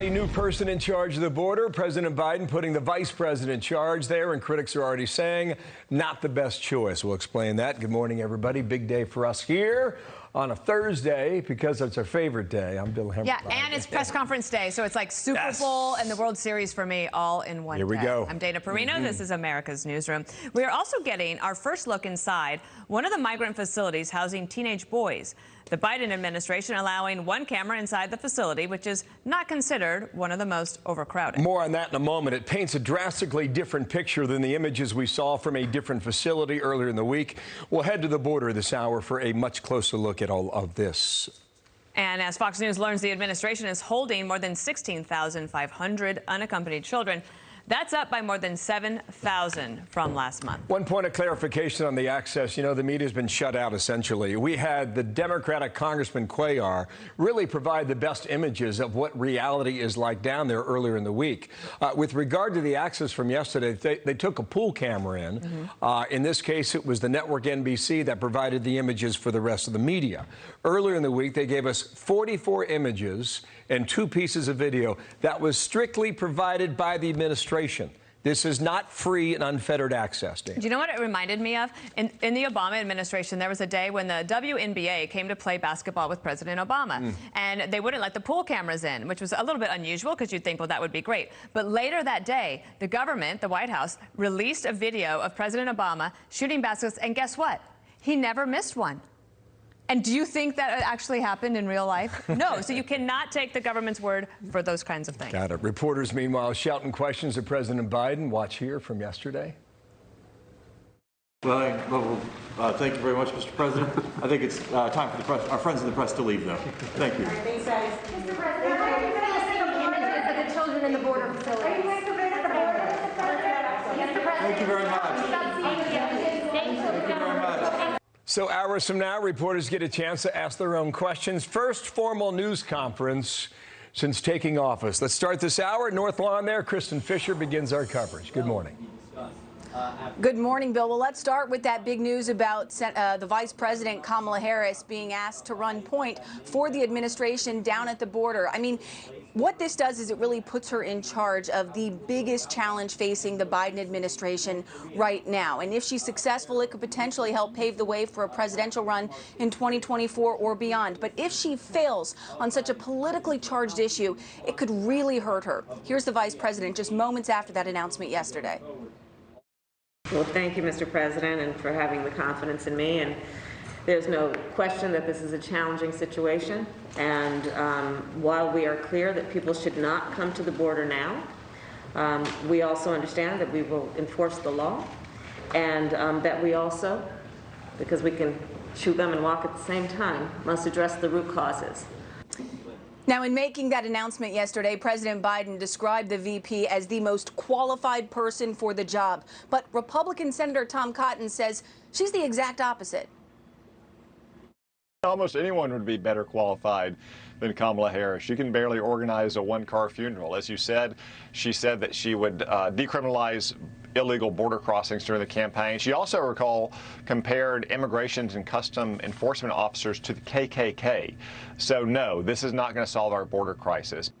A new person in charge of the border, President Biden putting the vice president in charge there, and critics are already saying not the best choice. We'll explain that. Good morning, everybody. Big day for us here on a Thursday because it's our favorite day. I'm Bill Hemmer. Yeah, and it's press conference day, so it's like Super Bowl and the World Series for me all in one day. Here we go. I'm Dana Perino. This is America's Newsroom. We are also getting our first look inside one of the migrant facilities housing teenage boys. The Biden administration allowing one camera inside the facility, which is not considered one of the most overcrowded. More on that in a moment. It paints a drastically different picture than the images we saw from a different facility earlier in the week. We'll head to the border this hour for a much closer look at all of this. And as Fox News learns, the administration is holding more than 16,500 unaccompanied children. That's up by more than 7,000 from last month. One point of clarification on the access. You know, the media's been shut out, essentially. We had the Democratic Congressman Cuellar really provide the best images of what reality is like down there earlier in the week. With regard to the access from yesterday, they took a pool camera in. In this case, it was the network NBC that provided the images for the rest of the media. Earlier in the week, they gave us 44 images and 2 pieces of video that was strictly provided by the administration. This is not free and unfettered access, Dana. Do you know what it reminded me of? In the Obama administration, there was a day when the WNBA came to play basketball with President Obama. And they wouldn't let the pool cameras in, which was a little bit unusual because you'd think, well, that would be great. But later that day, the government, the White House, released a video of President Obama shooting baskets. And guess what? He never missed one. And do you think that actually happened in real life? No. So you cannot take the government's word for those kinds of things. Got it. Reporters, meanwhile, shouting questions at President Biden. Watch here from yesterday. Well, thank you very much, Mr. President. I think it's time for the press, our friends in the press to leave, though. Thank you. Thanks, guys. Mr. President, how are you going to see the images of the children in the border facilities? Are you going to visit the border, Mr. President? Thank you very much. Thank you very much. So hours from now, reporters get a chance to ask their own questions. First formal news conference since taking office. Let's start this hour at North Lawn there. Kristen Fisher begins our coverage. Good morning. Good morning, Bill. Well, let's start with that big news about the Vice President Kamala Harris being asked to run point for the administration down at the border. I mean, what this does is it really puts her in charge of the biggest challenge facing the Biden administration right now. And if she's successful, it could potentially help pave the way for a presidential run in 2024 or beyond. But if she fails on such a politically charged issue, it could really hurt her. Here's the Vice President just moments after that announcement yesterday. Well, thank you, Mr. President, and for having the confidence in me. And there's no question that this is a challenging situation. And while we are clear that people should not come to the border now, we also understand that we will enforce the law, and that we also, because we can chew gum and walk at the same time, must address the root causes. Now, in making that announcement yesterday, President Biden described the VP as the most qualified person for the job. But Republican Senator Tom Cotton says she's the exact opposite. Almost anyone would be better qualified than Kamala Harris. She can barely organize a one-car funeral. As you said, she said that she would decriminalize illegal border crossings during the campaign. She also, recall, compared immigration and custom enforcement officers to the KKK. So no, this is not going to solve our border crisis.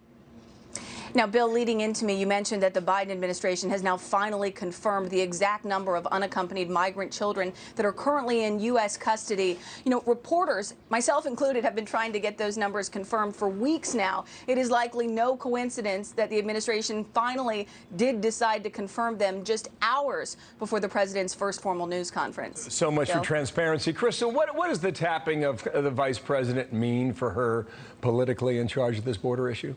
Now, Bill, leading into me, you mentioned that the Biden administration has now finally confirmed the exact number of unaccompanied migrant children that are currently in U.S. custody. You know, reporters, myself included, have been trying to get those numbers confirmed for weeks now. It is likely no coincidence that the administration finally did decide to confirm them just hours before the president's first formal news conference. So much Bill? for transparency. Crystal, what does the tapping of the vice president mean for her politically in charge of this border issue?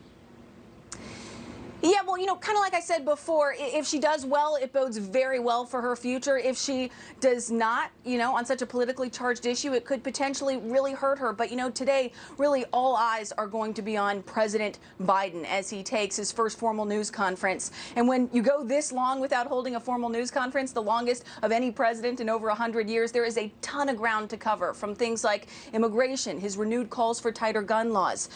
Yeah, well, you know, kind of like I said before, if she does well, it bodes very well for her future. If she does not, you know, on such a politically charged issue, it could potentially really hurt her. But, you know, today, really all eyes are going to be on President Biden as he takes his first formal news conference. And when you go this long without holding a formal news conference, the longest of any president in over 100 years, there is a ton of ground to cover, from things like immigration, his renewed calls for tighter gun laws.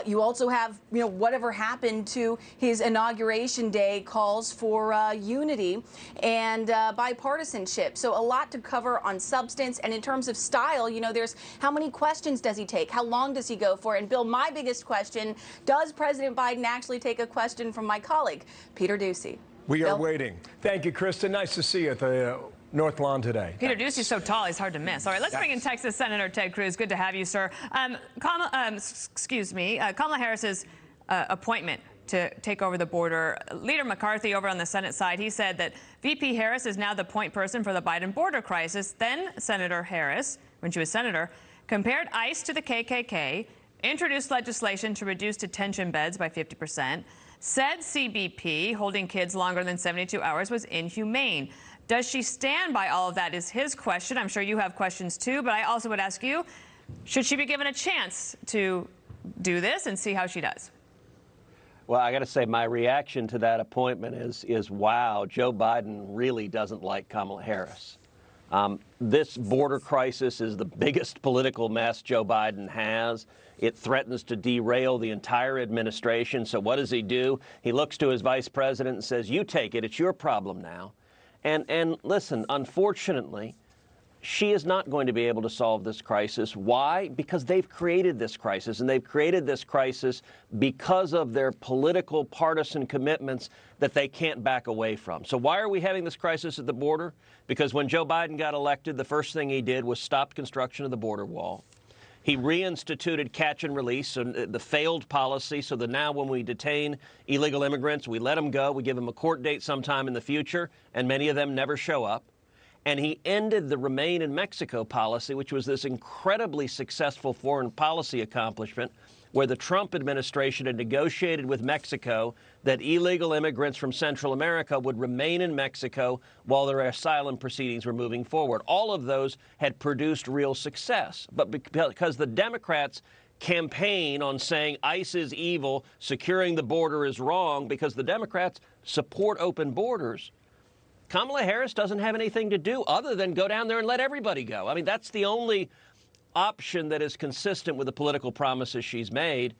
You also have, you know, whatever happened to his Inauguration Day calls for unity and bipartisanship. So a lot to cover on substance, and in terms of style, you know, there's how many questions does he take? How long does he go for? And Bill, my biggest question, does President Biden actually take a question from my colleague, Peter Doocy? We are waiting. Thank you, Kristen. Nice to see you at the North Lawn today. Peter Doocy's so tall, he's hard to miss. All right, let's bring in Texas Senator Ted Cruz. Good to have you, sir. Kamala Harris's appointment to take over the border. Leader McCarthy over on the Senate side, he said that VP Harris is now the point person for the Biden border crisis. Then Senator Harris, when she was senator, compared ICE to the KKK, introduced legislation to reduce detention beds by 50%, said CBP, holding kids longer than 72 hours, was inhumane. Does she stand by all of that is his question. I'm sure you have questions too, but I also would ask you, should she be given a chance to do this and see how she does? Well, I got to say, my reaction to that appointment is wow, Joe Biden really doesn't like Kamala Harris. This border crisis is the biggest political mess Joe Biden has. It threatens to derail the entire administration. So what does he do? He looks to his vice president and says, you take it. It's your problem now. And listen, unfortunately, she is not going to be able to solve this crisis. Why? Because they've created this crisis, and they've created this crisis because of their political partisan commitments that they can't back away from. So why are we having this crisis at the border? Because when Joe Biden got elected, the first thing he did was stop construction of the border wall. He reinstituted catch and release, the failed policy, so that now when we detain illegal immigrants, we let them go, we give them a court date sometime in the future, and many of them never show up. And he ended the Remain in Mexico policy, which was this incredibly successful foreign policy accomplishment, where the Trump administration had negotiated with Mexico that illegal immigrants from Central America would remain in Mexico while their asylum proceedings were moving forward. All of those had produced real success. But because the Democrats campaign on saying ICE is evil, securing the border is wrong, because the Democrats support open borders, Kamala Harris doesn't have anything to do other than go down there and let everybody go. I mean, that's the only option that is consistent with the political promises she's made.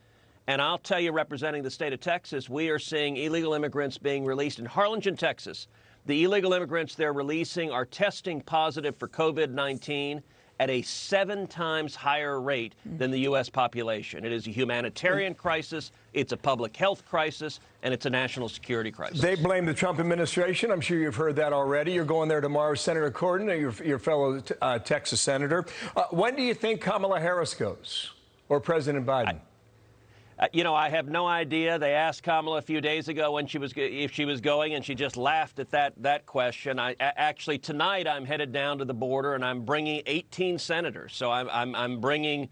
And I'll tell you, representing the state of Texas, we are seeing illegal immigrants being released in Harlingen, Texas. The illegal immigrants they're releasing are testing positive for COVID-19 at a 7 times higher rate than the U.S. population. It is a humanitarian crisis, it's a public health crisis, and it's a national security crisis. They blame the Trump administration. I'm sure you've heard that already. You're going there tomorrow. Senator Corden, your fellow Texas senator. When do you think Kamala Harris goes, or President Biden? You know, I have no idea. They asked Kamala a few days ago if she was going, and she just laughed at that question. Actually, tonight I'm headed down to the border, and I'm bringing 18 senators. So I'm bringing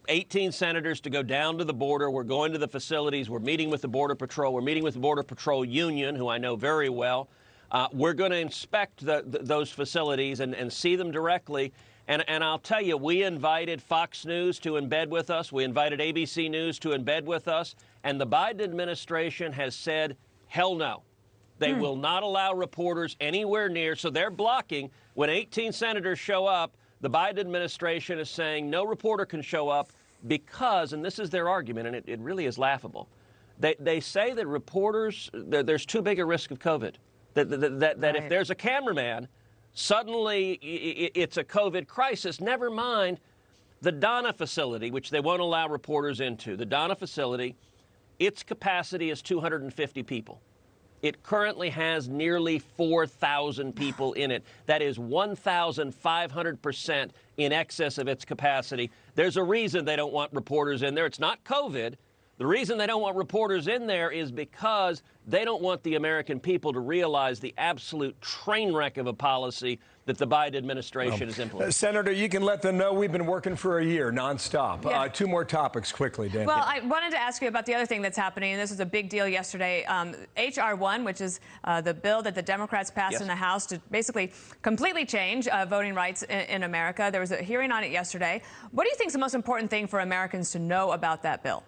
18 senators to go down to the border. We're going to the facilities. We're meeting with the Border Patrol. We're meeting with the Border Patrol Union, who I know very well. We're going to inspect those facilities and see them directly. And I'll tell you, we invited Fox News to embed with us. We invited ABC News to embed with us. And the Biden administration has said, hell no. They will not allow reporters anywhere near. So they're blocking. When 18 senators show up, the Biden administration is saying no reporter can show up because, and this is their argument, and it really is laughable, they say that reporters, there's too big a risk of COVID. That if there's a cameraman, suddenly it's a COVID crisis. Never mind the Donna facility, which they won't allow reporters into. The Donna facility, its capacity is 250 people. It currently has nearly 4,000 people in it. That is 1,500% in excess of its capacity. There's a reason they don't want reporters in there. It's not COVID. The reason they don't want reporters in there is because they don't want the American people to realize the absolute train wreck of a policy that the Biden administration is implementing. Senator, you can let them know we've been working for a year nonstop. Yeah. 2 more topics quickly, Dan. Well, I wanted to ask you about the other thing that's happening, and this was a big deal yesterday. H.R. 1, which is the bill that the Democrats passed in the House to basically completely change voting rights in America. There was a hearing on it yesterday. What do you think is the most important thing for Americans to know about that bill?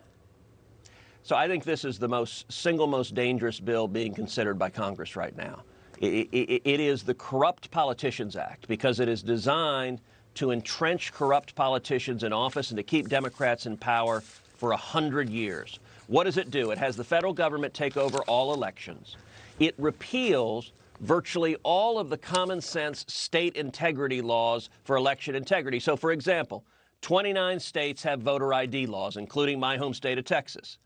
So I think this is the single most dangerous bill being considered by Congress right now. It is the Corrupt Politicians Act, because it is designed to entrench corrupt politicians in office and to keep Democrats in power for 100 years. What does it do? It has the federal government take over all elections. It repeals virtually all of the common sense state integrity laws for election integrity. So, for example, 29 states have voter ID laws, including my home state of Texas.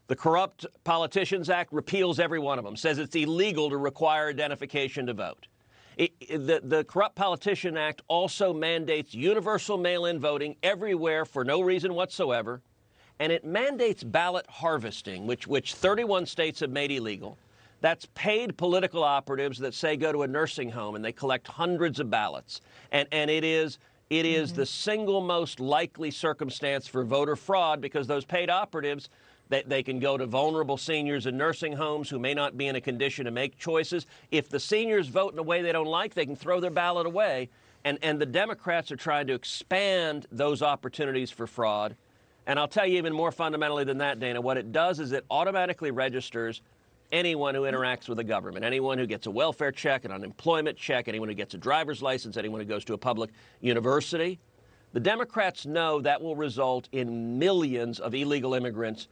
The Corrupt Politicians Act repeals every one of them, says it's illegal to require identification to vote. The Corrupt Politician Act also mandates universal mail-in voting everywhere for no reason whatsoever, and it mandates ballot harvesting, which 31 states have made illegal. That's paid political operatives that say go to a nursing home and they collect hundreds of ballots. And it is the single most likely circumstance for voter fraud, because those paid operatives, they can go to vulnerable seniors in nursing homes who may not be in a condition to make choices. If the seniors vote in a way they don't like, they can throw their ballot away. And the Democrats are trying to expand those opportunities for fraud. And I'll tell you even more fundamentally than that, Dana, what it does is it automatically registers anyone who interacts with the government, anyone who gets a welfare check, an unemployment check, anyone who gets a driver's license, anyone who goes to a public university. The Democrats know that will result in millions of illegal immigrants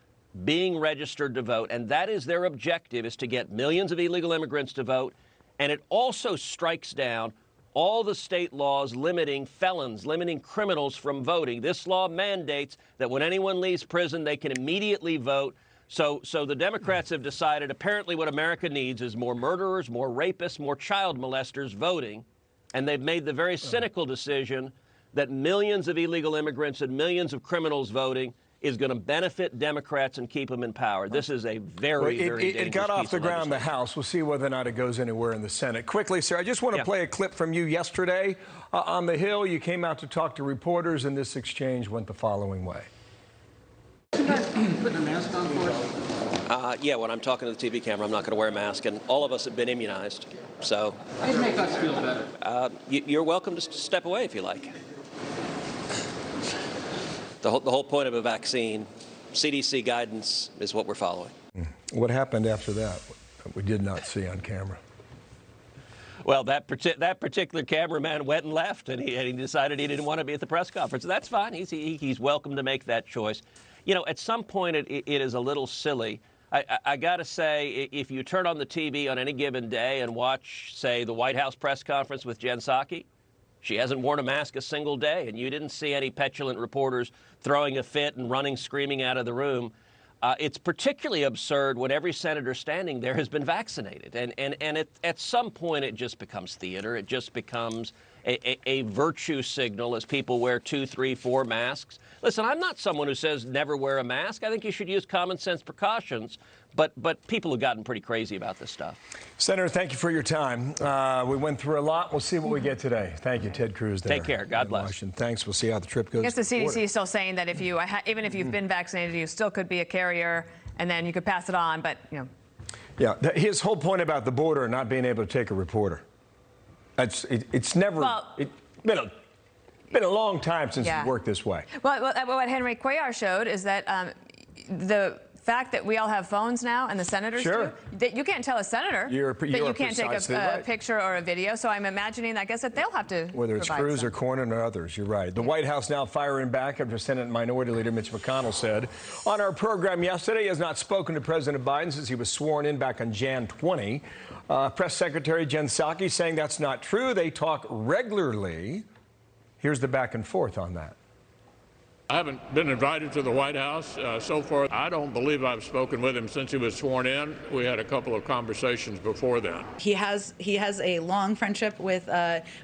being registered to vote, and that is their objective, is to get millions of illegal immigrants to vote. And it also strikes down all the state laws limiting felons, limiting criminals from voting. This law mandates that when anyone leaves prison, they can immediately vote. So the Democrats have decided apparently what America needs is more murderers, more rapists, more child molesters voting. And they've made the very cynical decision that millions of illegal immigrants and millions of criminals voting is going to benefit Democrats and keep them in power. This is a very dangerous It got off the ground in the legislation. House. We'll see whether or not it goes anywhere in the Senate. Quickly, sir, I just want to play a clip from you yesterday. On the Hill, you came out to talk to reporters, and this exchange went the following way. Putting a mask on for us? Yeah, when I'm talking to the TV camera, I'm not going to wear a mask, and all of us have been immunized. So It'd make us feel better. you're welcome to step away if you like. The whole point of a vaccine, CDC guidance, is what we're following. What happened after that? We did not see on camera. Well, that particular cameraman went and left, and he decided he didn't want to be at the press conference. That's fine. He's welcome to make that choice. You know, at some point, it is a little silly. I got to say, if you turn on the TV on any given day and watch, say, the White House press conference with Jen Psaki, she hasn't worn a mask a single day, and you didn't see any petulant reporters throwing a fit and running screaming out of the room. It's particularly absurd when every senator standing there has been vaccinated. And at some point, it just becomes theater. It just becomes a virtue signal as people wear 2, 3, 4 masks. Listen, I'm not someone who says never wear a mask. I think you should use common sense precautions. But people have gotten pretty crazy about this stuff. Senator, thank you for your time. We went through a lot. We'll see what we get today. Thank you, Ted Cruz. Take care. God bless. Washington. Thanks. We'll see how the trip goes. I guess the CDC is still saying that if you, even if you've been vaccinated, you still could be a carrier, and then you could pass it on. But you know. Yeah, his whole point about the border not being able to take a reporter. It's never. It's been a long time since it's worked this way. Well, what Henry Cuellar showed is that the fact that we all have phones now, and the senators do, that you can't tell a senator that you can't take a picture or a video. So I'm imagining, I guess, that they'll have to whether it's Cruz or Cornyn or others. You're right. The White House now firing back after Senate Minority Leader Mitch McConnell said on our program yesterday he has not spoken to President Biden since he was sworn in back on Jan 20. Press Secretary Jen Psaki saying that's not true. They talk regularly. Here's the back and forth on that. I haven't been invited to the White House so far. I don't believe I've spoken with him since he was sworn in. We had a couple of conversations before then. He has a long friendship with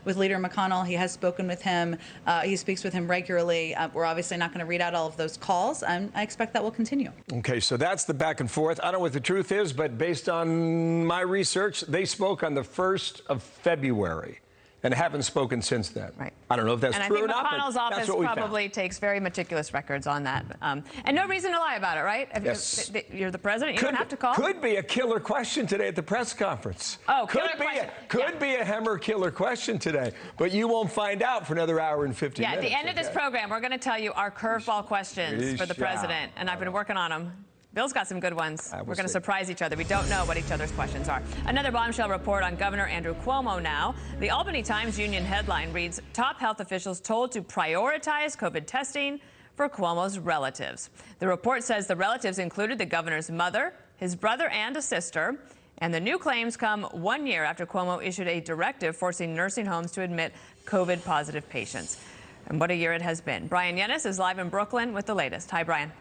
Leader McConnell. He has spoken with him. He speaks with him regularly. We're obviously not going to read out all of those calls. I expect that will continue. Okay, so that's the back and forth. I don't know what the truth is, but based on my research, they spoke on the 1st of February. And haven't spoken since then. Right. I don't know if that's true or not. And I think McConnell's office probably takes very meticulous records on that. And no reason to lie about it, right? Yes. You're the president. You don't have to call. Could be a killer question today at the press conference. Oh, killer question. Could be a Hemmer killer question today. But you won't find out for another hour and 50 minutes. Yeah, at the end of this program, we're going to tell you our curveball questions for the president. And I've been working on them. Bill's got some good ones. We're going to surprise each other. We don't know what each other's questions are. Another bombshell report on Governor Andrew Cuomo now. The Albany Times Union headline reads, top health officials told to prioritize COVID testing for Cuomo's relatives. The report says the relatives included the governor's mother, his brother, and a sister. And the new claims come 1 year after Cuomo issued a directive forcing nursing homes to admit COVID-positive patients. And what a year it has been. Brian Yennis is live in Brooklyn with the latest. Hi, Brian.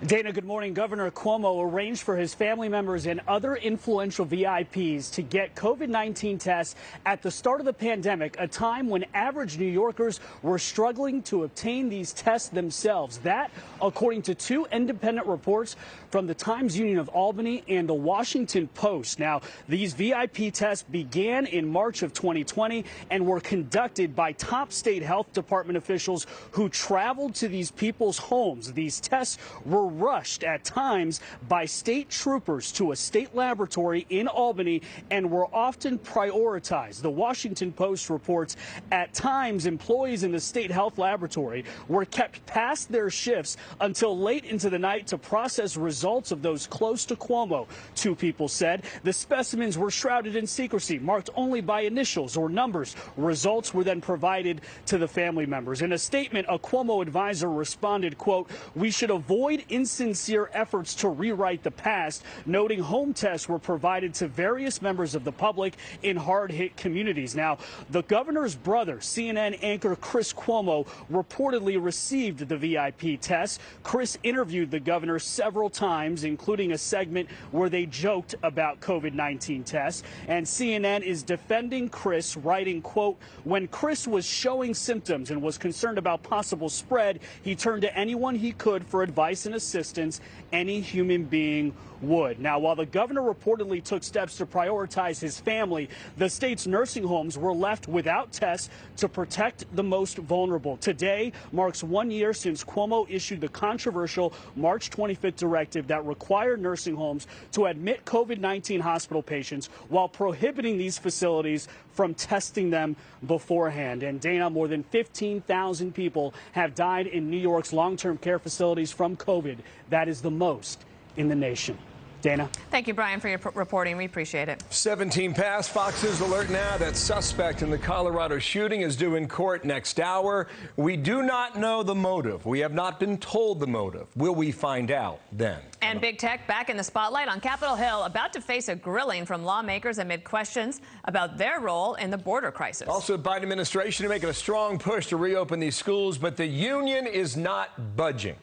Dana, good morning. Governor Cuomo arranged for his family members and other influential VIPs to get COVID-19 tests at the start of the pandemic, a time when average New Yorkers were struggling to obtain these tests themselves. That, according to two independent reports from the Times Union of Albany and the Washington Post. Now, these VIP tests began in March of 2020 and were conducted by top state health department officials who traveled to these people's homes. These tests were rushed at times by state troopers to a state laboratory in Albany and were often prioritized. The Washington Post reports at times employees in the state health laboratory were kept past their shifts until late into the night to process results of those close to Cuomo. Two people said the specimens were shrouded in secrecy, marked only by initials or numbers. Results were then provided to the family members. In a statement, a Cuomo advisor responded, quote, "We should avoid insincere efforts to rewrite the past," noting home tests were provided to various members of the public in hard-hit communities. Now, the governor's brother, CNN anchor Chris Cuomo, reportedly received the VIP test. Chris interviewed the governor several times, including a segment where they joked about COVID-19 tests. And CNN is defending Chris, writing, quote, "When Chris was showing symptoms and was concerned about possible spread, he turned to anyone he could for advice and assistance, any human being would." Now, while the governor reportedly took steps to prioritize his family, the state's nursing homes were left without tests to protect the most vulnerable. Today marks 1 year since Cuomo issued the controversial March 25th directive that required nursing homes to admit COVID-19 hospital patients while prohibiting these facilities from testing them beforehand. And Dana, more than 15,000 people have died in New York's long-term care facilities from COVID. That is the most in the nation. Dana. Thank you, Brian, for your reporting. We appreciate it. 17 past. Fox News alert now that suspect in the Colorado shooting is due in court next hour. We do not know the motive. We have not been told the motive. Will we find out then? And big tech back in the spotlight on Capitol Hill, about to face a grilling from lawmakers amid questions about their role in the border crisis. Also, the Biden administration making a strong push to reopen these schools, but the union is not budging.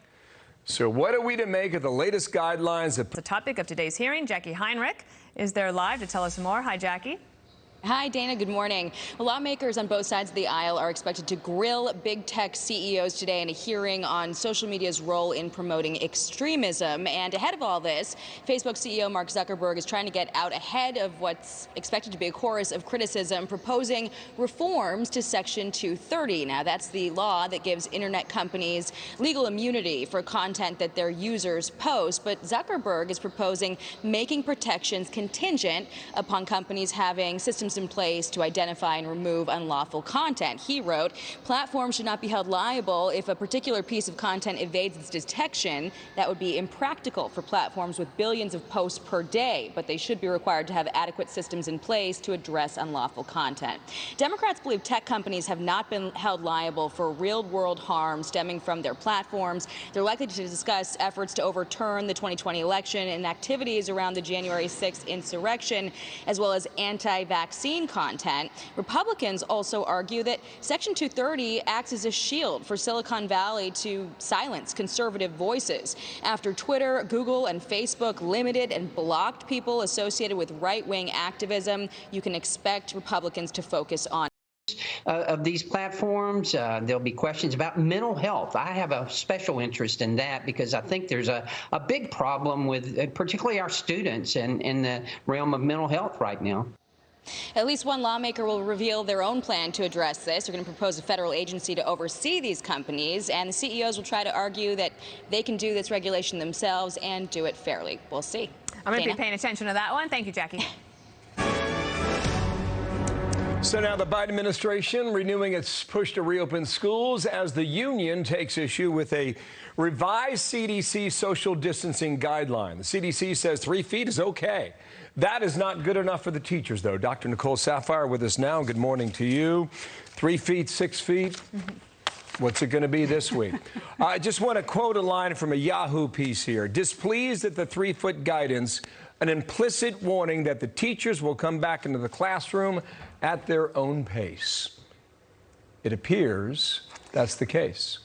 So what are we to make of the latest guidelines? The topic of today's hearing, Jackie Heinrich is there live to tell us more. Hi, Jackie. Hi, Dana. Good morning. Lawmakers on both sides of the aisle are expected to grill big tech CEOs today in a hearing on social media's role in promoting extremism. And ahead of all this, Facebook CEO Mark Zuckerberg is trying to get out ahead of what's expected to be a chorus of criticism, proposing reforms to Section 230. Now, that's the law that gives internet companies legal immunity for content that their users post. But Zuckerberg is proposing making protections contingent upon companies having systems in place to identify and remove unlawful content. He wrote, "Platforms should not be held liable if a particular piece of content evades its detection. That would be impractical for platforms with billions of posts per day, but they should be required to have adequate systems in place to address unlawful content." Democrats believe tech companies have not been held liable for real-world harm stemming from their platforms. They're likely to discuss efforts to overturn the 2020 election and activities around the January 6th insurrection, as well as anti-vaccine content. Republicans also argue that Section 230 acts as a shield for Silicon Valley to silence conservative voices. After Twitter, Google, and Facebook limited and blocked people associated with right-wing activism, you can expect Republicans to focus on of these platforms. There'll be questions about mental health. I have a special interest in that because I think there's a big problem with particularly our students in the realm of mental health right now. At least one lawmaker will reveal their own plan to address this. They're going to propose a federal agency to oversee these companies, and the CEOs will try to argue that they can do this regulation themselves and do it fairly. We'll see. I'm going to be paying attention to that one. Thank you, Jackie. So now the Biden administration renewing its push to reopen schools as the union takes issue with a revised CDC social distancing guideline. The CDC says 3 feet is okay. That is not good enough for the teachers, though. Dr. Nicole Saphier with us now. Good morning to you. 3 feet, 6 feet. What's it going to be this week? I just want to quote a line from a Yahoo piece here. Displeased at the 3-foot guidance, an implicit warning that the teachers will come back into the classroom at their own pace. It appears that's the case.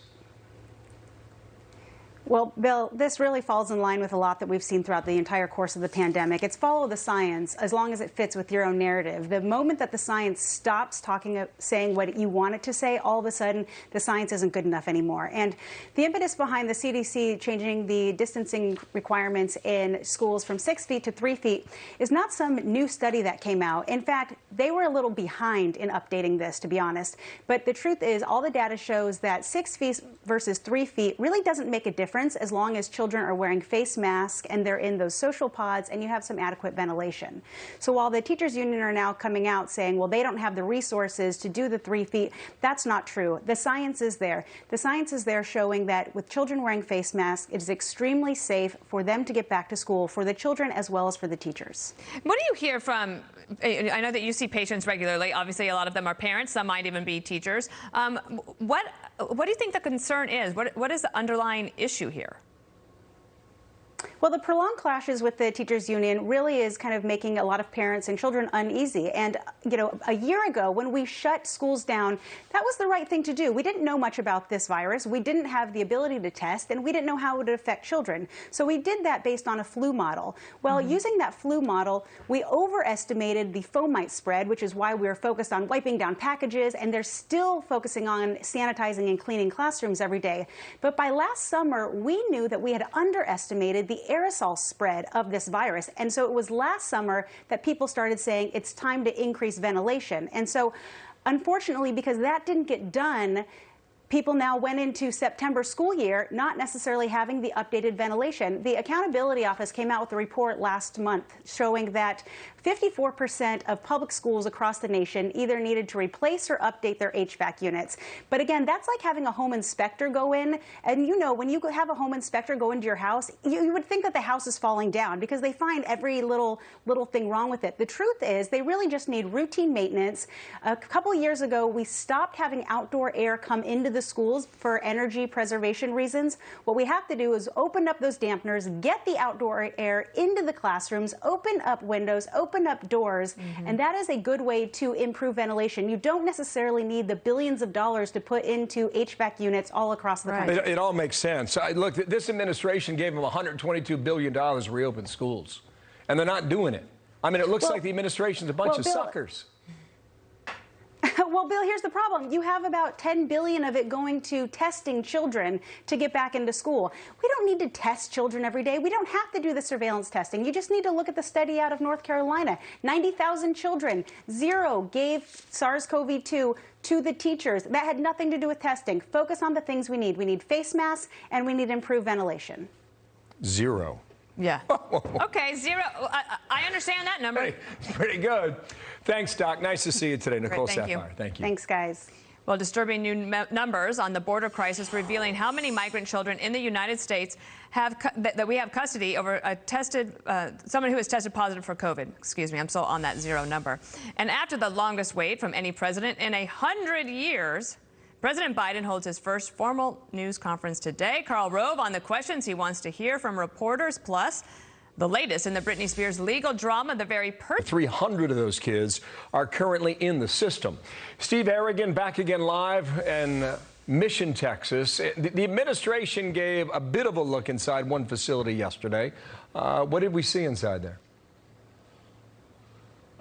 Well, Bill, this really falls in line with a lot that we've seen throughout the entire course of the pandemic. It's follow the science as long as it fits with your own narrative. The moment that the science stops saying what you want it to say, all of a sudden the science isn't good enough anymore. And the impetus behind the CDC changing the distancing requirements in schools from 6 feet to 3 feet is not some new study that came out. In fact, they were a little behind in updating this, to be honest. But the truth is, all the data shows that 6 feet versus 3 feet really doesn't make a difference as long as children are wearing face masks and they're in those social pods and you have some adequate ventilation. So while the teachers union are now coming out saying, well, they don't have the resources to do the 3 feet, that's not true. The science is there. The science is there showing that with children wearing face masks, it is extremely safe for them to get back to school, for the children as well as for the teachers. What do you hear from, I know that you see patients regularly, obviously a lot of them are parents, some might even be teachers. What do you think the concern is? What is the underlying issue here? Well, the prolonged clashes with the teachers union really is kind of making a lot of parents and children uneasy. And, you know, a year ago when we shut schools down, that was the right thing to do. We didn't know much about this virus. We didn't have the ability to test, and we didn't know how it would affect children. So we did that based on a flu model. Well, using that flu model, we overestimated the fomite spread, which is why we were focused on wiping down packages, and they're still focusing on sanitizing and cleaning classrooms every day. But by last summer, we knew that we had underestimated the aerosol spread of this virus. And so it was last summer that people started saying it's time to increase ventilation. And so unfortunately, because that didn't get done, people now went into September school year not necessarily having the updated ventilation. The Accountability Office came out with a report last month showing that 54% of public schools across the nation either needed to replace or update their HVAC units. But again, that's like having a home inspector go in. And you know, when you have a home inspector go into your house, you would think that the house is falling down because they find every little thing wrong with it. The truth is they really just need routine maintenance. A couple of years ago, we stopped having outdoor air come into the schools for energy preservation reasons. What we have to do is open up those dampeners, get the outdoor air into the classrooms, open up windows, open up doors, and that is a good way to improve ventilation. You don't necessarily need the billions of dollars to put into HVAC units all across the country. It all makes sense. Look, this administration gave them $122 billion to reopen schools, and they're not doing it. I mean, it looks like the administration's a bunch of suckers. Well, Bill, here's the problem. You have about $10 billion of it going to testing children to get back into school. We don't need to test children every day. We don't have to do the surveillance testing. You just need to look at the study out of North Carolina. 90,000 children, 0 gave SARS-CoV-2 to the teachers. That had nothing to do with testing. Focus on the things we need. We need face masks, and we need improved ventilation. 0. Yeah. Okay, 0. I understand that number. Hey, pretty good. Thanks, Doc. Nice to see you today, Nicole Sapphire. Thank you. Thanks, guys. Well, disturbing new numbers on the border crisis revealing how many migrant children in the United States that we have custody over someone who has tested positive for COVID. Excuse me, I'm still on that 0 number. And after the longest wait from any president in 100 years, President Biden holds his first formal news conference today. Karl Rove on the questions he wants to hear from reporters, plus the latest in the Britney Spears legal drama, the very 300 of those kids are currently in the system. Steve Harrigan back again live in Mission, Texas. The administration gave a bit of a look inside one facility yesterday. What did we see inside there?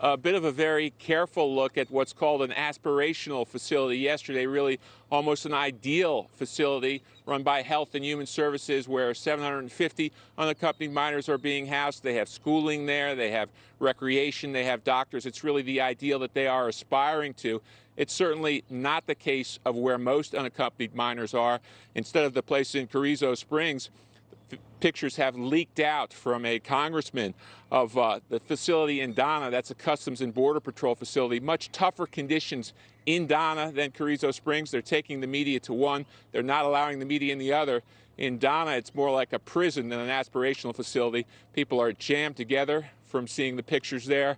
A bit of a very careful look at what's called an aspirational facility yesterday, really almost an ideal facility run by Health and Human Services where 750 unaccompanied minors are being housed. They have schooling there, they have recreation, they have doctors. It's really the ideal that they are aspiring to. It's certainly not the case of where most unaccompanied minors are. Instead of the place in Carrizo Springs, pictures have leaked out from a congressman of the facility in Donna. That's a Customs and Border Patrol facility. Much tougher conditions in Donna than Carrizo Springs. They're taking the media to one. They're not allowing the media in the other. In Donna, it's more like a prison than an aspirational facility. People are jammed together from seeing the pictures there,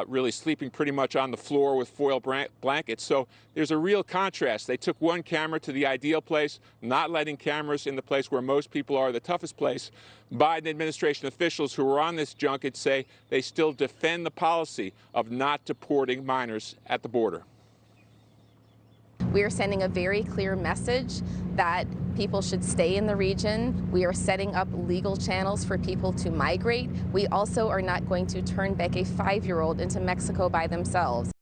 really sleeping pretty much on the floor with foil blankets. So there's a real contrast. They took one camera to the ideal place, not letting cameras in the place where most people are, the toughest place. Biden administration officials who were on this junket say they still defend the policy of not deporting minors at the border. We are sending a very clear message that people should stay in the region. We are setting up legal channels for people to migrate. We also are not going to turn back a 5-year-old into Mexico by themselves.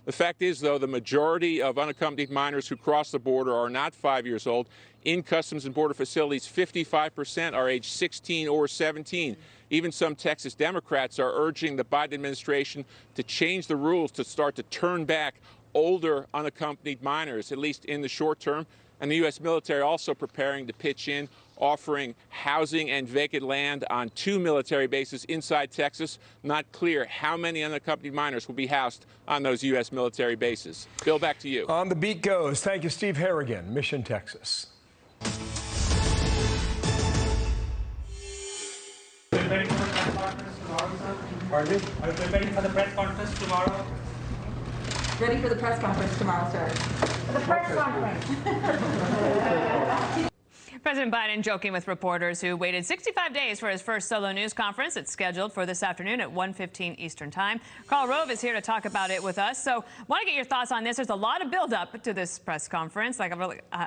The fact is, though, the majority of unaccompanied minors who cross the border are not 5 years old. In Customs and Border facilities, 55% are age 16 or 17. Even some Texas Democrats are urging the Biden administration to change the rules to start to turn back older unaccompanied minors, at least in the short term. And the U.S. military also preparing to pitch in, offering housing and vacant land on 2 military bases inside Texas. Not clear how many unaccompanied minors will be housed on those U.S. military bases. Bill, back to you. On the beat goes. Thank you, Steve Harrigan, Mission, Texas. Preparing for the press conference tomorrow, sir? Pardon? Are you preparing for the press conference tomorrow? Ready for the press conference tomorrow, sir. For the press conference. President Biden joking with reporters who waited 65 days for his first solo news conference. It's scheduled for this afternoon at 1:15 Eastern Time. Carl Rove is here to talk about it with us. So want to get your thoughts on this. There's a lot of buildup to this press conference.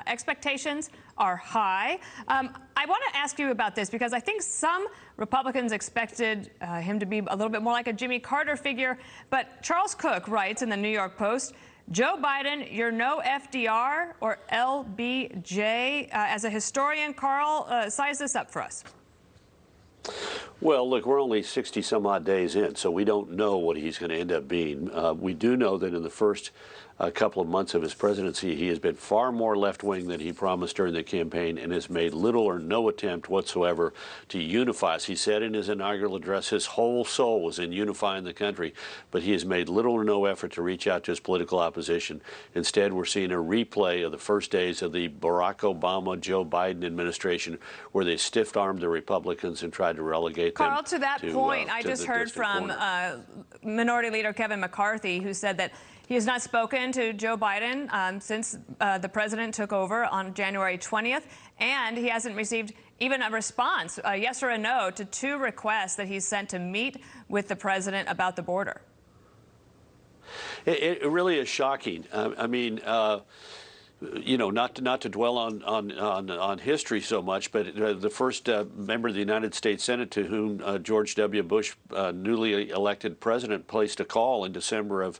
Expectations are high. I want to ask you about this because I think some Republicans expected him to be a little bit more like a Jimmy Carter figure. But Charles Cook writes in the New York Post, Joe Biden, you're no FDR or LBJ. As a historian, Carl, size this up for us. Well, look, we're only 60 some odd days in, so we don't know what he's going to end up being. We do know that in the first couple of months of his presidency, he has been far more left-wing than he promised during the campaign and has made little or no attempt whatsoever to unify us. He said in his inaugural address his whole soul was in unifying the country, but he has made little or no effort to reach out to his political opposition. Instead, we're seeing a replay of the first days of the Barack Obama-Joe Biden administration where they stiff-armed the Republicans and tried to relegate them. Carl, to that point, I just heard from Minority Leader Kevin McCarthy, who said that he has not spoken to Joe Biden since the president took over on January 20th, and he hasn't received even a response, a yes or a no, to 2 requests that he's sent to meet with the president about the border. It really is shocking. I mean, you know, not to dwell on history so much, but the first member of the United States Senate to whom George W. Bush, newly elected president, placed a call in December of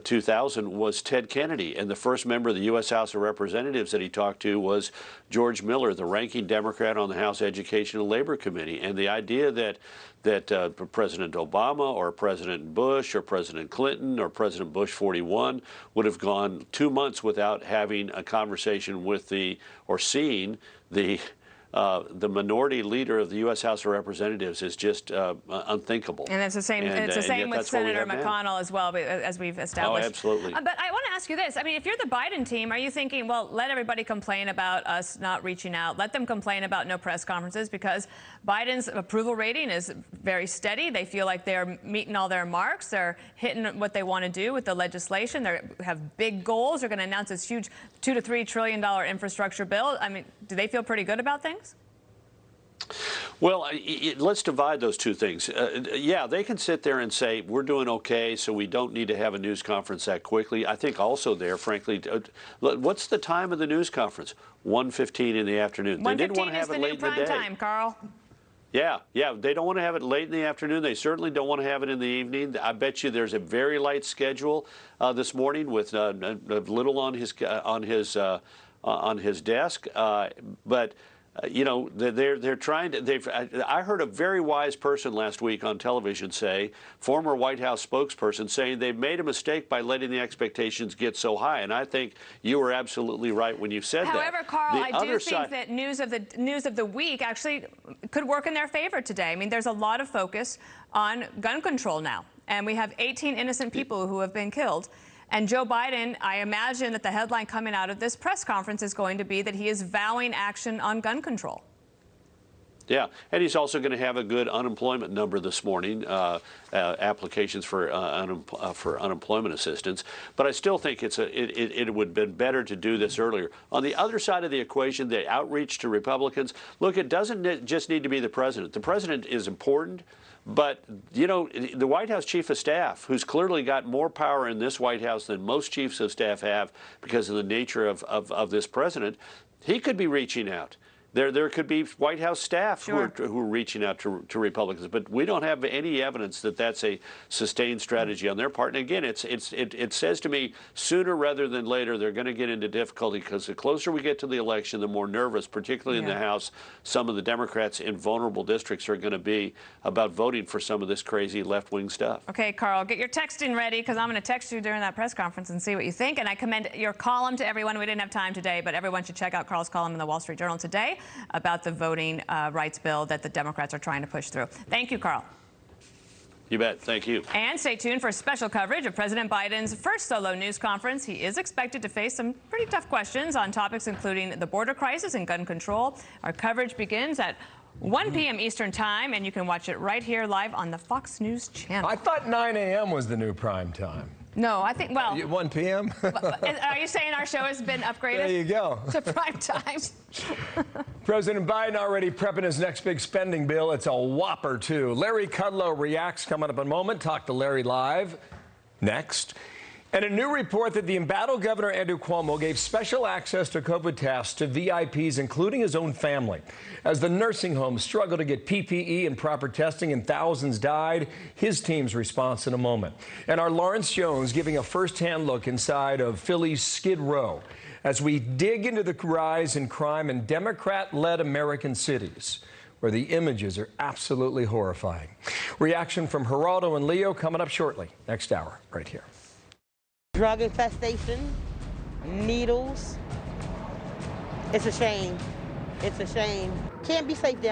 2000 was Ted Kennedy, and the first member of the U.S. House of Representatives that he talked to was George Miller, the ranking Democrat on the House Education and Labor Committee. And the idea that President Obama or President Bush or President Clinton or President Bush 41 would have gone 2 months without having a conversation with or seeing the minority leader of the U.S. House of Representatives is just unthinkable. And it's the same. It's the same with Senator McConnell as well, as we've established. Oh, absolutely. But I want to ask you this: I mean, if you're the Biden team, are you thinking, well, let everybody complain about us not reaching out, let them complain about no press conferences, because Biden's approval rating is very steady. They feel like they're meeting all their marks. They're hitting what they want to do with the legislation. They have big goals. They're going to announce this huge $2 to $3 trillion infrastructure bill. I mean, do they feel pretty good about things? Well, let's divide those two things. Yeah, they can sit there and say, we're doing okay, so we don't need to have a news conference that quickly. I think also there, frankly, what's the time of the news conference? 1:15 in the afternoon. They didn't want to have it late in the day. 1:15 is the new prime time, Carl. Yeah, they don't want to have it late in the afternoon. They certainly don't want to have it in the evening. I bet you there's a very light schedule this morning with little on his desk, but. You know, they're trying to. I heard a very wise person last week on television say, former White House spokesperson, saying they've made a mistake by letting the expectations get so high. And I think you were absolutely right when you said that. However, Carl, I do think that news of the week actually could work in their favor today. I mean, there's a lot of focus on gun control now, and we have 18 innocent people who have been killed. And Joe Biden, I imagine that the headline coming out of this press conference is going to be that he is vowing action on gun control. Yeah, and he's also going to have a good unemployment number this morning, applications for unemployment assistance. But I still think it would have been better to do this earlier. On the other side of the equation, the outreach to Republicans, look, it doesn't just need to be the president. The president is important. But, you know, the White House chief of staff, who's clearly got more power in this White House than most chiefs of staff have because of the nature of this president, he could be reaching out. There could be White House staff who are reaching out to Republicans, but we don't have any evidence that that's a sustained strategy on their part. And again, it says to me sooner rather than later they're going to get into difficulty because the closer we get to the election, the more nervous, particularly in the House, some of the Democrats in vulnerable districts are going to be about voting for some of this crazy left-wing stuff. Okay, Carl, get your texting ready because I'm going to text you during that press conference and see what you think. And I commend your column to everyone. We didn't have time today, but everyone should check out Carl's column in the Wall Street Journal today about the voting rights bill that the Democrats are trying to push through. Thank you, Carl. You bet. Thank you. And stay tuned for special coverage of President Biden's first solo news conference. He is expected to face some pretty tough questions on topics including the border crisis and gun control. Our coverage begins at 1 p.m. Eastern Time, and you can watch it right here live on the Fox News channel. I thought 9 a.m. was the new prime time. No, I think, well... 1 p.m.? Are you saying our show has been upgraded? There you go. To prime time. President Biden already prepping his next big spending bill. It's a whopper, too. Larry Kudlow reacts coming up in a moment. Talk to Larry live next. And a new report that the embattled Governor Andrew Cuomo gave special access to COVID tests to VIPs, including his own family. As the nursing homes struggle to get PPE and proper testing and thousands died, his team's response in a moment. And our Lawrence Jones giving a firsthand look inside of Philly's Skid Row as we dig into the rise in crime in Democrat-led American cities, where the images are absolutely horrifying. Reaction from Geraldo and Leo coming up shortly. Next hour, right here. Drug infestation, needles. It's a shame. It's a shame. Can't be safe down